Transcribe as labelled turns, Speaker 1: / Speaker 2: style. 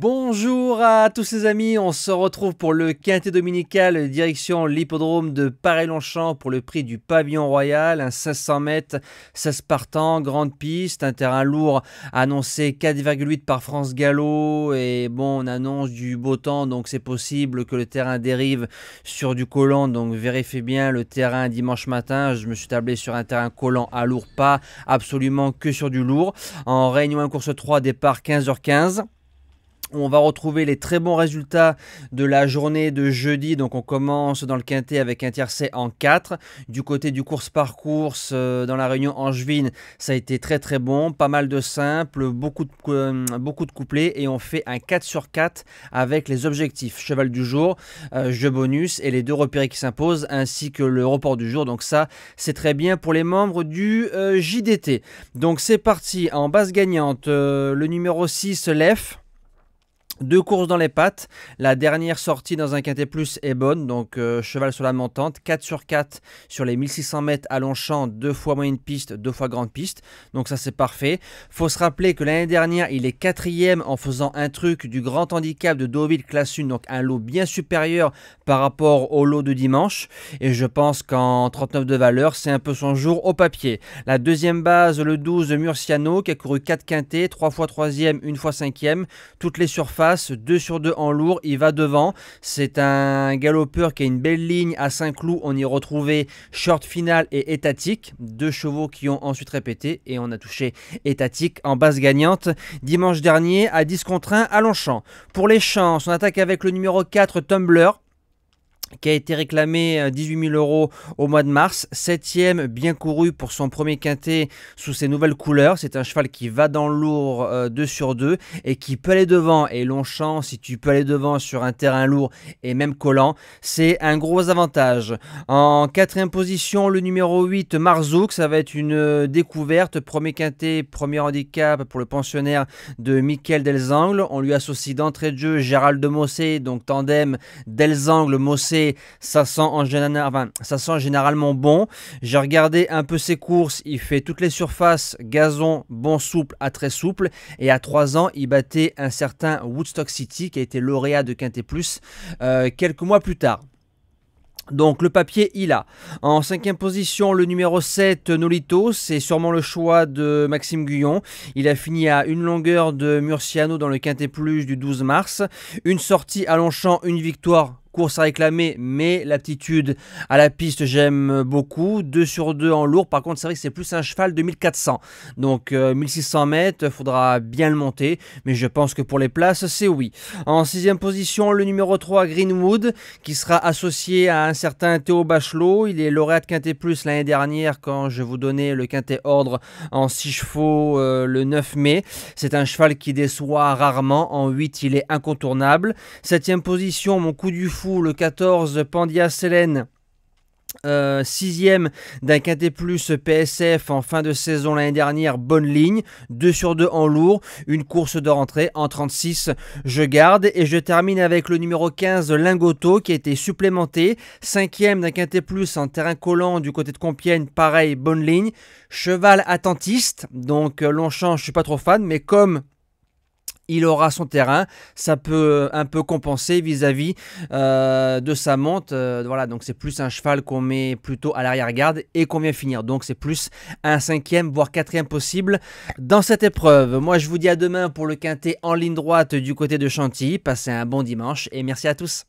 Speaker 1: Bonjour à tous les amis, on se retrouve pour le quintet dominical direction l'hippodrome de Paray-Longchamp pour le prix du Pavillon Royal, un 1600 mètres, 16 partants, grande piste, un terrain lourd annoncé 4,8 par France Gallo et bon on annonce du beau temps donc c'est possible que le terrain dérive sur du collant donc vérifiez bien le terrain dimanche matin, je me suis tablé sur un terrain collant à lourd, pas absolument que sur du lourd. En Réunion 1 course 3 départ 15h15. On va retrouver les très bons résultats de la journée de jeudi. Donc on commence dans le quintet avec un tiercé en 4. Du côté du course-par-course dans la Réunion Angevine, ça a été très très bon. Pas mal de simples, beaucoup de couplets. Et on fait un 4 sur 4 avec les objectifs. Cheval du jour, jeu bonus et les deux repérés qui s'imposent ainsi que le report du jour. Donc ça c'est très bien pour les membres du JDT. Donc c'est parti en base gagnante. Le numéro 6, l'Ef. Deux courses dans les pattes, la dernière sortie dans un quintet plus est bonne, donc cheval sur la montante, 4 sur 4 sur les 1600 mètres à Longchamp, 2 fois moyenne piste, 2 fois grande piste, donc ça c'est parfait. Faut se rappeler que l'année dernière il est 4e en faisant un truc du grand handicap de Deauville classe 1, donc un lot bien supérieur par rapport au lot de dimanche, et je pense qu'en 39 de valeur c'est un peu son jour au papier. La deuxième base, le 12 Murciano qui a couru 4 quintets, 3 fois 3e, 1 fois 5e, toutes les surfaces. 2 sur 2 en lourd, il va devant. C'est un galopeur qui a une belle ligne à Saint-Cloud. On y retrouvait Short Final et Étatique, deux chevaux qui ont ensuite répété et on a touché Étatique en base gagnante dimanche dernier à 10 contre 1 à Longchamp. Pour les chances, on attaque avec le numéro 4 Tumbler, qui a été réclamé 18 000 € au mois de mars, 7e bien couru pour son premier quintet sous ses nouvelles couleurs. C'est un cheval qui va dans le lourd 2 sur 2 et qui peut aller devant. Et Longchamp, si tu peux aller devant sur un terrain lourd et même collant, c'est un gros avantage. En quatrième position, le numéro 8 Marzouk, ça va être une découverte. Premier quintet, premier handicap pour le pensionnaire de Michael Delzangle. On lui associe d'entrée de jeu Gérald de Mossé, donc tandem Delzangle-Mossé. Ça sent généralement bon. J'ai regardé un peu ses courses, il fait toutes les surfaces, gazon, bon souple à très souple, et à 3 ans il battait un certain Woodstock City qui a été lauréat de Quintet Plus quelques mois plus tard. Donc le papier il a. En cinquième position le numéro 7 Nolito, c'est sûrement le choix de Maxime Guyon. Il a fini à une longueur de Murciano dans le Quintet Plus du 12 mars. Une sortie à Longchamp, une victoire. Course à réclamer, mais l'aptitude à la piste j'aime beaucoup. 2 sur 2 en lourd, par contre c'est vrai que c'est plus un cheval de 1400. Donc 1600 mètres, faudra bien le monter, mais je pense que pour les places c'est oui. En sixième position, le numéro 3 Greenwood, qui sera associé à un certain Théo Bachelot. Il est lauréat de Quintet Plus l'année dernière quand je vous donnais le Quintet Ordre en 6 chevaux le 9 mai. C'est un cheval qui déçoit rarement, en 8 il est incontournable. Septième position, mon coup du fou, le 14 Pandia Selene, 6e d'un Quintet Plus PSF en fin de saison l'année dernière, bonne ligne, 2 sur 2 en lourd, une course de rentrée en 36, je garde. Et je termine avec le numéro 15 Lingoto qui a été supplémenté, 5e d'un Quintet Plus en terrain collant du côté de Compiègne, pareil, bonne ligne, cheval attentiste, donc Longchamp je suis pas trop fan, mais comme il aura son terrain, ça peut un peu compenser vis-à-vis de sa monte. Voilà, donc c'est plus un cheval qu'on met plutôt à l'arrière-garde et qu'on vient finir. Donc c'est plus un 5e, voire 4e possible dans cette épreuve. Moi, je vous dis à demain pour le quintet en ligne droite du côté de Chantilly. Passez un bon dimanche et merci à tous.